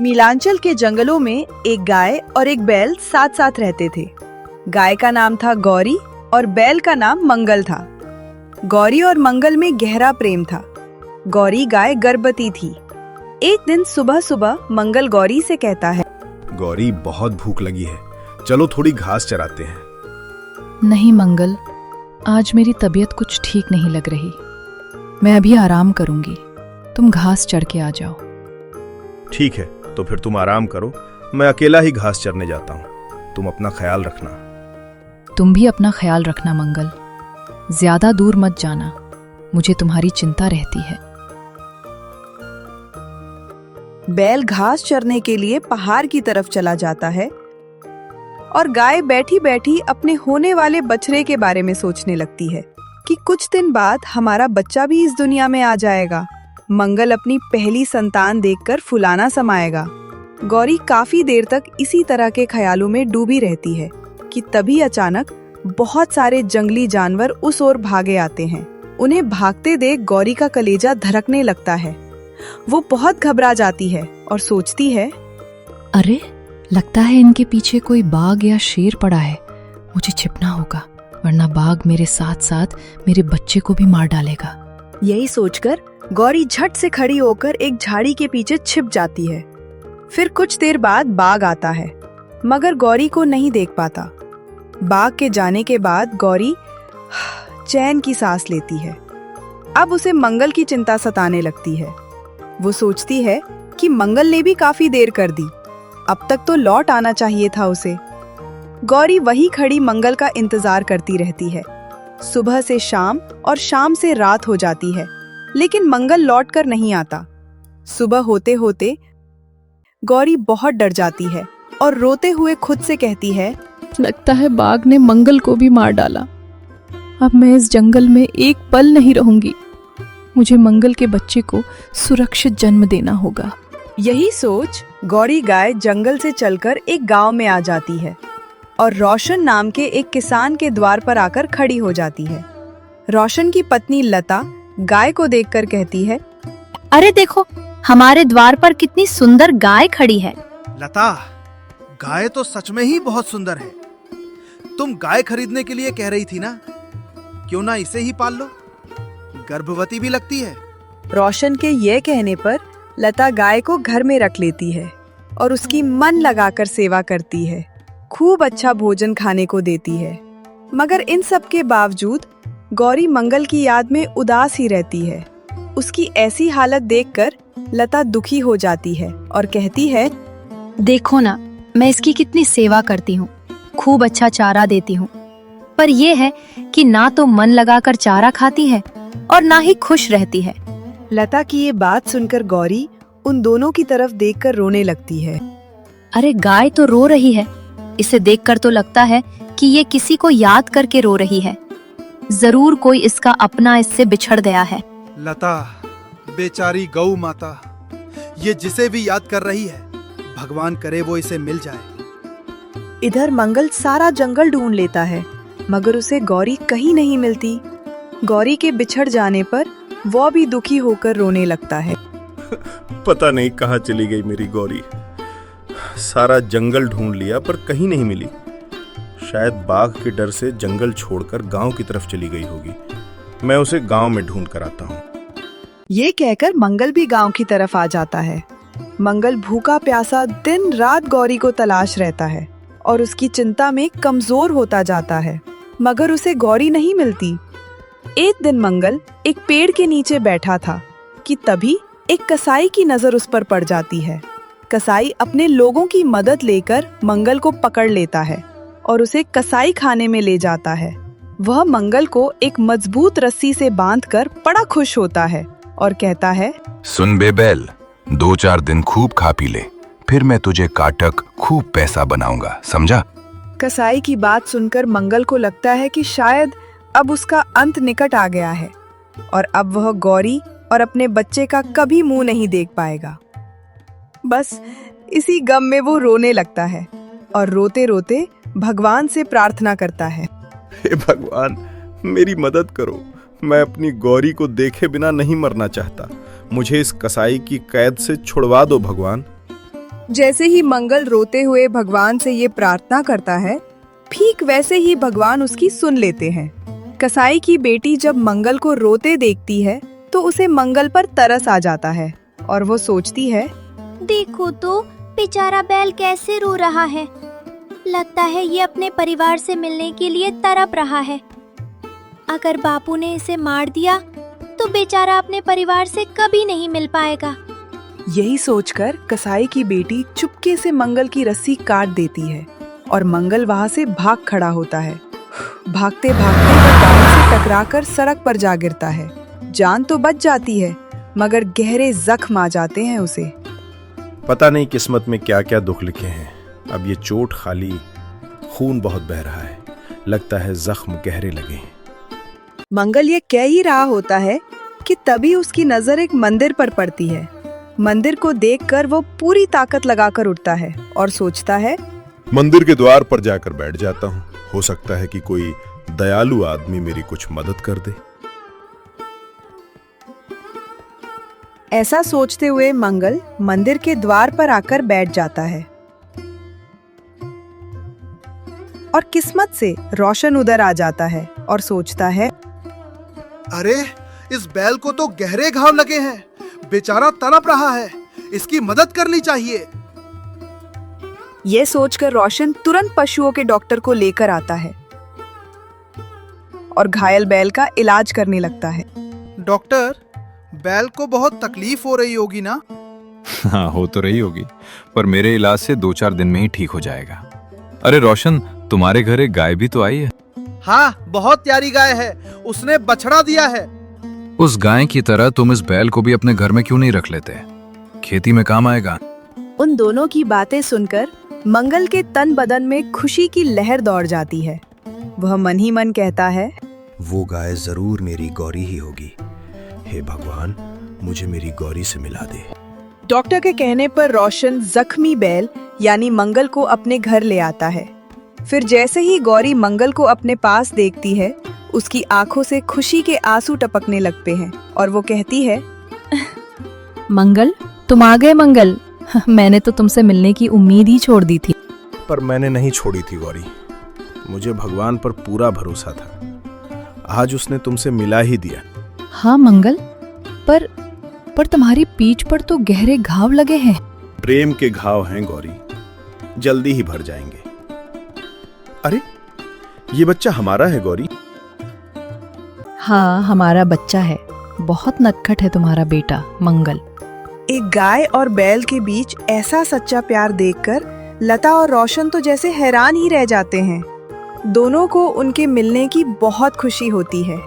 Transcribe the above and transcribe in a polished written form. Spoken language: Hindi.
नीलांचल के जंगलों में एक गाय और एक बैल साथ साथ रहते थे। गाय का नाम था गौरी और बैल का नाम मंगल था। गौरी और मंगल में गहरा प्रेम था। गौरी गाय गर्भवती थी। एक दिन सुबह सुबह मंगल गौरी से कहता है, गौरी बहुत भूख लगी है, चलो थोड़ी घास चराते हैं। नहीं मंगल, आज मेरी तबीयत कुछ ठीक नहीं लग रही। मैं अभी आराम करूंगी, तुम घास चढ़ के आ जाओ। ठीक है, तो फिर तुम आराम करो, मैं अकेला ही घास चरने जाता हूँ। तुम अपना ख्याल रखना। तुम भी अपना ख्याल रखना मंगल, ज्यादा दूर मत जाना, मुझे तुम्हारी चिंता रहती है। बैल घास चरने के लिए पहाड़ की तरफ चला जाता है और गाय बैठी बैठी अपने होने वाले बछड़े के बारे में सोचने लगती है कि कुछ दिन बाद हमारा बच्चा भी इस दुनिया में आ जाएगा। मंगल अपनी पहली संतान देखकर फुलाना समाएगा। गौरी काफी देर तक इसी तरह के ख्यालों में डूबी रहती है कि तभी अचानक बहुत सारे जंगली जानवर उस ओर भागे आते हैं। उन्हें भागते देख गौरी का कलेजा धड़कने लगता है। वो बहुत घबरा जाती है और सोचती है, अरे लगता है इनके पीछे कोई बाघ या शेर पड़ा है। मुझे छिपना होगा, वरना बाघ मेरे साथ साथ मेरे बच्चे को भी मार डालेगा। यही सोचकर गौरी झट से खड़ी होकर एक झाड़ी के पीछे छिप जाती है। फिर कुछ देर बाद बाघ आता है, मगर गौरी को नहीं देख पाता। बाघ के जाने के बाद गौरी चैन की सांस लेती है। अब उसे मंगल की चिंता सताने लगती है। वो सोचती है कि मंगल ने भी काफी देर कर दी, अब तक तो लौट आना चाहिए था उसे। गौरी वहीं खड़ी मंगल का इंतजार करती रहती है। सुबह से शाम और शाम से रात हो जाती है, लेकिन मंगल लौटकर नहीं आता। सुबह होते होते गौरी बहुत डर जाती है और रोते हुए खुद से कहती है, लगता है बाघ ने मंगल को भी मार डाला। अब मैं इस जंगल में एक पल नहीं रहूंगी। मुझे मंगल के बच्चे को सुरक्षित जन्म देना होगा। यही सोच गौरी गाय जंगल से चलकर एक गांव में आ जाती है और रोशन नाम के एक किसान के द्वार पर आकर खड़ी हो जाती है। रोशन की पत्नी लता गाय को देखकर कहती है, अरे देखो, हमारे द्वार पर कितनी सुंदर गाय खड़ी है। लता, गाय तो सच में ही बहुत सुंदर है। तुम गाय खरीदने के लिए कह रही थी ना, क्यों ना इसे ही पाल लो, गर्भवती भी लगती है। रोशन के ये कहने पर लता गाय को घर में रख लेती है और उसकी मन लगाकर सेवा करती है। खूब अच्छा भोजन खाने को देती है। मगर इन सब के बावजूद गौरी मंगल की याद में उदास ही रहती है। उसकी ऐसी हालत देखकर लता दुखी हो जाती है और कहती है, देखो ना, मैं इसकी कितनी सेवा करती हूँ, खूब अच्छा चारा देती हूँ, पर यह है कि ना तो मन लगाकर चारा खाती है और ना ही खुश रहती है। लता की ये बात सुनकर गौरी उन दोनों की तरफ देखकर रोने लगती है। अरे गाय तो रो रही है, इसे देखकर तो लगता है कि ये किसी को याद करके रो रही है। जरूर कोई इसका अपना इससे बिछड़ गया है। लता, बेचारी गौ माता, ये जिसे भी याद कर रही है, भगवान करे वो इसे मिल जाए। इधर मंगल सारा जंगल ढूंढ लेता है, मगर उसे गौरी कहीं नहीं मिलती। गौरी के बिछड़ जाने पर वो भी दुखी होकर रोने लगता है। पता नहीं कहाँ चली गई मेरी गौरी। सारा जंगल ढूंढ लिया पर कहीं नहीं मिली। शायद बाघ के डर से जंगल छोड़कर गांव की तरफ चली गई होगी। मैं उसे गांव में ढूंढ कर आता हूँ। ये कहकर मंगल भी गांव की तरफ आ जाता है। मंगल भूखा प्यासा दिन रात गौरी को तलाश रहता है और उसकी चिंता में कमजोर होता जाता है, मगर उसे गौरी नहीं मिलती। एक दिन मंगल एक पेड़ के नीचे बैठा था कि तभी एक कसाई की नजर उस पर पड़ जाती है। कसाई अपने लोगों की मदद लेकर मंगल को पकड़ लेता है और उसे कसाई खाने में ले जाता है। वह मंगल को एक मजबूत रस्सी से बांधकर बड़ा खुश होता है और कहता है, सुन बे बैल, 2-4 दिन खूब खा पी ले, फिर मैं तुझे काटक खूब पैसा बनाऊंगा, समझा? कसाई की बात सुनकर मंगल को लगता है कि शायद अब उसका अंत निकट आ गया है और अब वह गौरी और अपने बच्चे का कभी मुंह नहीं देख पाएगा। बस इसी गम में वो रोने लगता है और रोते रोते भगवान से प्रार्थना करता है, हे भगवान, मेरी मदद करो। मैं अपनी गौरी को देखे बिना नहीं मरना चाहता। मुझे इस कसाई की कैद से छुड़वा दो भगवान। जैसे ही मंगल रोते हुए भगवान से ये प्रार्थना करता है, ठीक वैसे ही भगवान उसकी सुन लेते हैं। कसाई की बेटी जब मंगल को रोते देखती है तो उसे मंगल पर तरस आ जाता है और वो सोचती है, देखो तो बेचारा बैल कैसे रो रहा है। लगता है ये अपने परिवार से मिलने के लिए तड़प रहा है। अगर बापू ने इसे मार दिया तो बेचारा अपने परिवार से कभी नहीं मिल पाएगा। यही सोचकर कसाई की बेटी चुपके से मंगल की रस्सी काट देती है और मंगल वहां से भाग खड़ा होता है। भागते भागते वो गाड़ी से टकराकर सड़क पर जा गिरता है। जान तो बच जाती है मगर गहरे जख्म आ जाते हैं उसे। पता नहीं किस्मत में क्या क्या दुख लिखे हैं। अब ये चोट खाली, खून बहुत बह रहा है। लगता है जख्म गहरे लगे हैं। मंगल ये कह ही रहा होता है कि तभी उसकी नजर एक मंदिर पर पड़ती है। मंदिर को देखकर वो पूरी ताकत लगाकर उठता है और सोचता है, मंदिर के द्वार पर जाकर बैठ जाता हूँ। हो सकता है कि कोई दयालु आदमी मेरी कुछ मदद कर दे। ऐसा सोचते हुए मंगल मंदिर के द्वार पर आकर बैठ जाता है और किस्मत से रोशन उधर आ जाता है और सोचता है, अरे इस बैल को तो गहरे घाव लगे हैं, बेचारा तड़प रहा है, इसकी मदद करनी चाहिए। ये सोचकर रोशन तुरंत पशुओं के डॉक्टर को लेकर आता है और घायल बैल का इलाज करने लगता है। डॉक्टर, बैल को बहुत तकलीफ हो रही होगी ना? हाँ, हो तो रही होगी, पर मेरे इलाज से 2-4 दिन में ही ठीक हो जाएगा। अरे रोशन, तुम्हारे घर एक गाय भी तो आई है। हाँ, बहुत प्यारी गाय है, उसने बछड़ा दिया है। उस गाय की तरह तुम इस बैल को भी अपने घर में क्यों नहीं रख लेते? खेती में काम आएगा। उन दोनों की बातें सुनकर मंगल के तन बदन में खुशी की लहर दौड़ जाती है। वह मन ही मन कहता है, वो गाय जरूर मेरी गौरी ही होगी। हे भगवान, मुझे मेरी गौरी से मिला दे। डॉक्टर के कहने पर रोशन जख्मी बैल यानी मंगल को अपने घर ले आता है। फिर जैसे ही गौरी मंगल को अपने पास देखती है, उसकी आंखों से खुशी के आंसू टपकने लगते हैं और वो कहती है, मंगल, तुम आ गए मंगल। मैंने तो तुमसे मिलने की उम्मीद ही छोड़ दी थी। पर मैंने नहीं छोड़ी थी गौरी। मुझे भगवान पर पूरा भरोसा था। आज उसने तुमसे मिला ही दिया। हाँ मंगल, पर तुम्हारी पीठ पर तो गहरे घाव लगे हैं। प्रेम के घाव हैं गौरी, जल्दी ही भर जाएंगे। अरे, ये बच्चा हमारा है गौरी। हाँ, हमारा बच्चा है। बहुत नटखट है तुम्हारा बेटा मंगल। एक गाय और बैल के बीच ऐसा सच्चा प्यार देखकर लता और रोशन तो जैसे हैरान ही रह जाते हैं। दोनों को उनके मिलने की बहुत खुशी होती है।